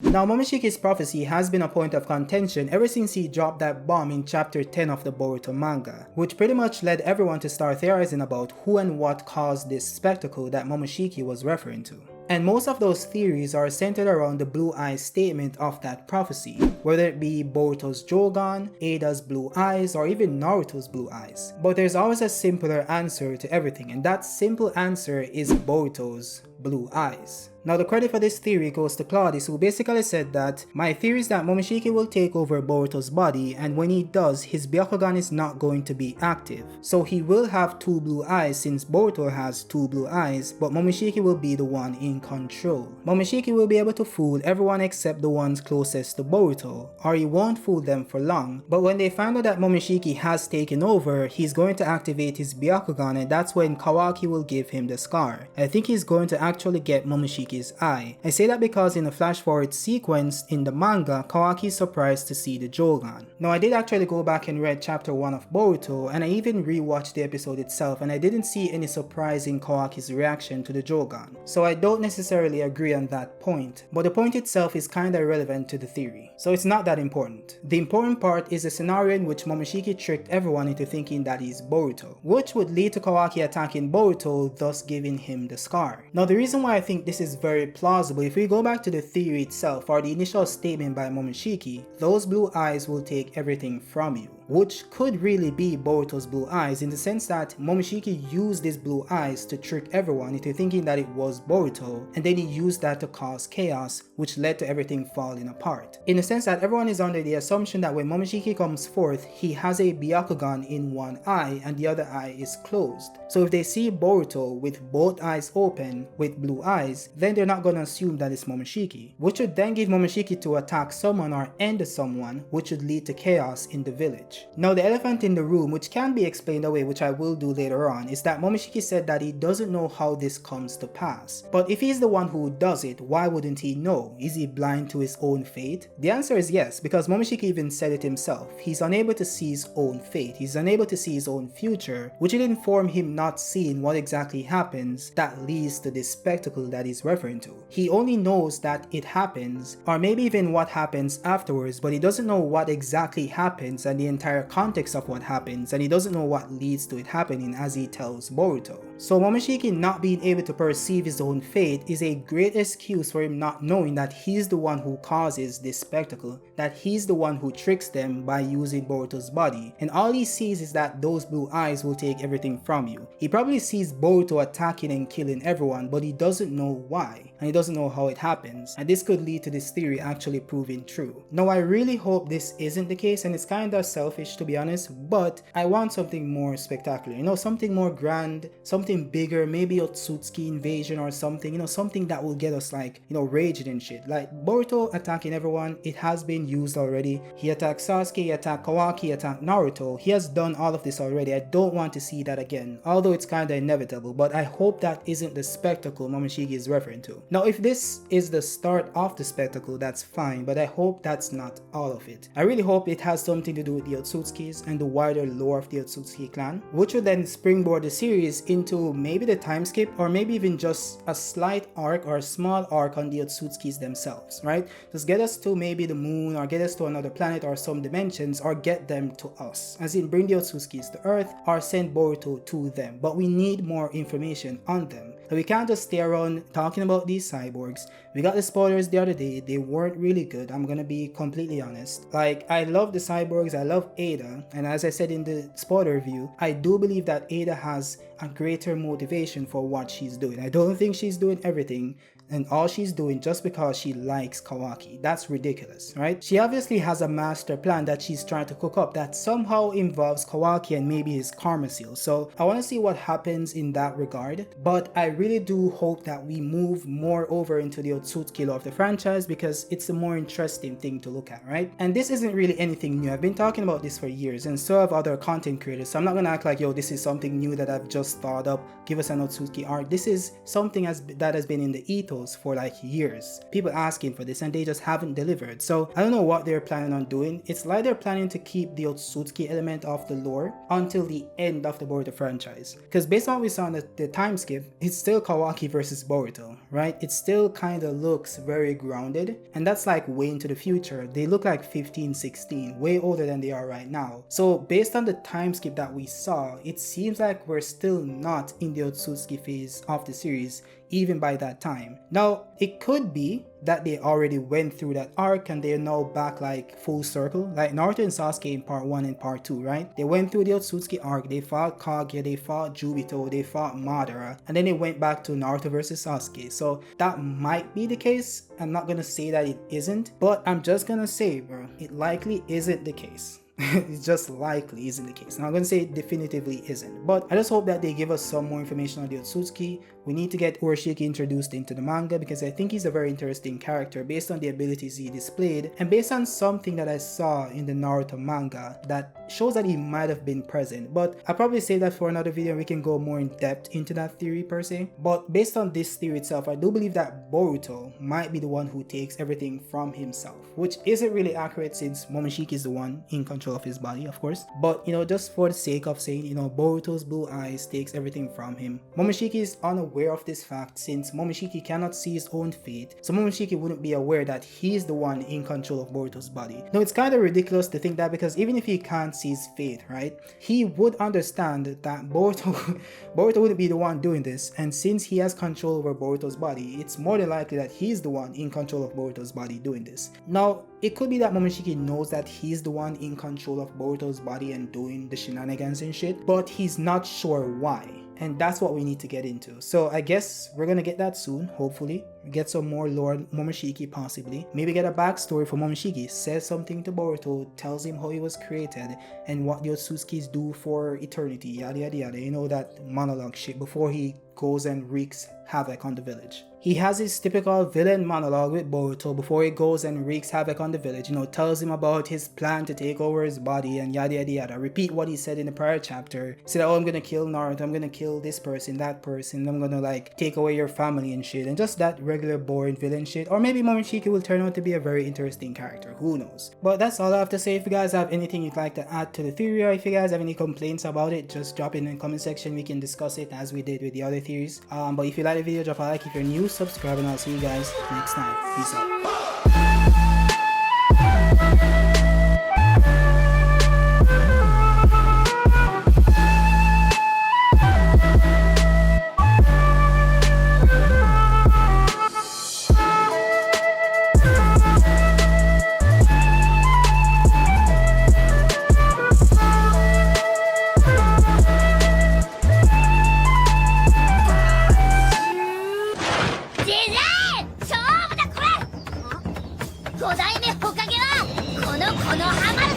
Now, Momoshiki's prophecy has been a point of contention ever since he dropped that bomb in chapter 10 of the Boruto manga, which pretty much led everyone to start theorizing about who and what caused this spectacle that Momoshiki was referring to. And most of those theories are centered around the blue eyes statement of that prophecy, whether it be Boruto's Jogan, Ada's blue eyes, or even Naruto's blue eyes. But there's always a simpler answer to everything, and that simple answer is Boruto's blue eyes. Now, the credit for this theory goes to Claudius, who basically said that my theory is that Momoshiki will take over Boruto's body, and when he does, his Byakugan is not going to be active. So he will have two blue eyes since Boruto has two blue eyes, but Momoshiki will be the one in control. Momoshiki will be able to fool everyone except the ones closest to Boruto, or he won't fool them for long. But when they find out that Momoshiki has taken over, he's going to activate his Byakugan, and that's when Kawaki will give him the scar. I think he's going to actually get Momoshiki's eye. I say that because in the flash forward sequence in the manga, Kawaki is surprised to see the Jogan. Now, I did actually go back and read chapter 1 of Boruto, and I even rewatched the episode itself, and I didn't see any surprise in Kawaki's reaction to the Jogan. So I don't necessarily agree on that point, but the point itself is kinda irrelevant to the theory, so it's not that important. The important part is the scenario in which Momoshiki tricked everyone into thinking that he's Boruto, which would lead to Kawaki attacking Boruto, thus giving him the scar. Now, the reason why I think this is very plausible, if we go back to the theory itself or the initial statement by Momoshiki, those blue eyes will take everything from you, which could really be Boruto's blue eyes in the sense that Momoshiki used his blue eyes to trick everyone into thinking that it was Boruto, and then he used that to cause chaos, which led to everything falling apart. In the sense that everyone is under the assumption that when Momoshiki comes forth, he has a Byakugan in one eye and the other eye is closed. So if they see Boruto with both eyes open with blue eyes, then they're not gonna assume that it's Momoshiki, which would then give Momoshiki to attack someone or end someone, which would lead to chaos in the village. Now, the elephant in the room, which can be explained away, which I will do later on, is that Momoshiki said that he doesn't know how this comes to pass. But if he's the one who does it, why wouldn't he know? Is he blind to his own fate? The answer is yes, because Momoshiki even said it himself. He's unable to see his own fate. He's unable to see his own future, which would inform him not seeing what exactly happens that leads to this spectacle that he's referring to. He only knows that it happens, or maybe even what happens afterwards, but he doesn't know what exactly happens and the entire context of what happens, and he doesn't know what leads to it happening, as he tells Boruto. So Momoshiki not being able to perceive his own fate is a great excuse for him not knowing that he's the one who causes this spectacle, that he's the one who tricks them by using Boruto's body, and all he sees is that those blue eyes will take everything from you. He probably sees Boruto attacking and killing everyone, but he doesn't know why, and he doesn't know how it happens, and this could lead to this theory actually proving true. Now, I really hope this isn't the case, and it's kinda selfish to be honest, but I want something more spectacular, you know, something more grand, something bigger, maybe Otsutsuki invasion or something, you know, something that will get us like, you know, raging and shit. Like Boruto attacking everyone, it has been used already. He attacked Sasuke, he attacked Kawaki, he attacked Naruto. He has done all of this already. I don't want to see that again, although it's kinda inevitable, but I hope that isn't the spectacle Momoshiki is referring to. Now, if this is the start of the spectacle, that's fine, but I hope that's not all of it. I really hope it has something to do with the Otsutsukis and the wider lore of the Otsutsuki clan, which would then springboard the series into maybe the time skip, or maybe even just a slight arc or a small arc on the Otsutskis themselves, right? Just get us to maybe the moon, or get us to another planet or some dimensions, or get them to us, as in bring the Otsutskis to Earth or send Boruto to them. But we need more information on them. So we can't just stay around talking about these cyborgs. We got the spoilers the other day, they weren't really good, I'm gonna be completely honest. Like, I love the cyborgs, I love Ada, and as I said in the spoiler review, I do believe that Ada has a greater motivation for what she's doing. I don't think she's doing everything and all she's doing just because she likes Kawaki. That's ridiculous, right? She obviously has a master plan that she's trying to cook up that somehow involves Kawaki and maybe his karma seal. So I want to see what happens in that regard, but I really do hope that we move more over into the Otsutsuki lore of the franchise, because it's a more interesting thing to look at, right? And this isn't really anything new. I've been talking about this for years, and so have other content creators, so I'm not gonna act like, yo, this is something new that I've just thought up, give us an Otsutsuki arc. This is something that has been in the ethos channels for like years. People asking for this and they just haven't delivered. So I don't know what they're planning on doing. It's like they're planning to keep the Otsutsuki element of the lore until the end of the Boruto franchise. Because based on what we saw in the time skip, it's still Kawaki versus Boruto, right? It still kind of looks very grounded, and that's like way into the future. They look like 15, 16, way older than they are right now. So based on the time skip that we saw, it seems like we're still not in the Otsutsuki phase of the series even by that time. Now, it could be that they already went through that arc and they're now back like full circle, like Naruto and Sasuke in part 1 and part 2, right? They went through the Otsutsuki arc, they fought Kaguya, they fought Jubito, they fought Madara, and then they went back to Naruto versus Sasuke. So that might be the case. I'm not gonna say that it isn't, but I'm just gonna say, bro, it likely isn't the case. It just likely isn't the case. Now I'm gonna say it definitively isn't, but I just hope that they give us some more information on the Otsutsuki. We need to get Momoshiki introduced into the manga because I think he's a very interesting character based on the abilities he displayed and based on something that I saw in the Naruto manga that shows that he might have been present. But I'll probably save that for another video and we can go more in depth into that theory per se. But based on this theory itself, I do believe that Boruto might be the one who takes everything from himself, which isn't really accurate since Momoshiki is the one in control of his body, of course. But you know, just for the sake of saying, you know, Boruto's blue eyes takes everything from him. Momoshiki is unaware of this fact since Momoshiki cannot see his own fate, so Momoshiki wouldn't be aware that he's the one in control of Boruto's body. Now it's kind of ridiculous to think that, because even if he can't see his fate, right, he would understand that Boruto wouldn't be the one doing this, and since he has control over Boruto's body, it's more than likely that he's the one in control of Boruto's body doing this. Now it could be that Momoshiki knows that he's the one in control of Boruto's body and doing the shenanigans and shit, but he's not sure why. And that's what we need to get into. So I guess we're gonna get that soon, hopefully. Get some more Lord Momoshiki possibly. Maybe get a backstory for Momoshiki. Says something to Boruto, tells him how he was created and what the Otsutsukis do for eternity, yada yada yada. You know, that monologue shit before he goes and wreaks havoc on the village. He has his typical villain monologue with Boruto before he goes and wreaks havoc on the village. You know, tells him about his plan to take over his body and yada yada yada. Repeat what he said in the prior chapter. Said, oh, I'm gonna kill Naruto, I'm gonna kill this person, that person, I'm gonna like take away your family and shit. And just that regular boring villain shit. Or maybe Momoshiki will turn out to be a very interesting character, who knows. But that's all I have to say. If you guys have anything you'd like to add to the theory, or if you guys have any complaints about it, just drop it in the comment section. We can discuss it as we did with the other theories. But if you like the video, drop a like. If you're new, subscribe, and I'll see you guys next time. Peace out.5代目火影はこの浜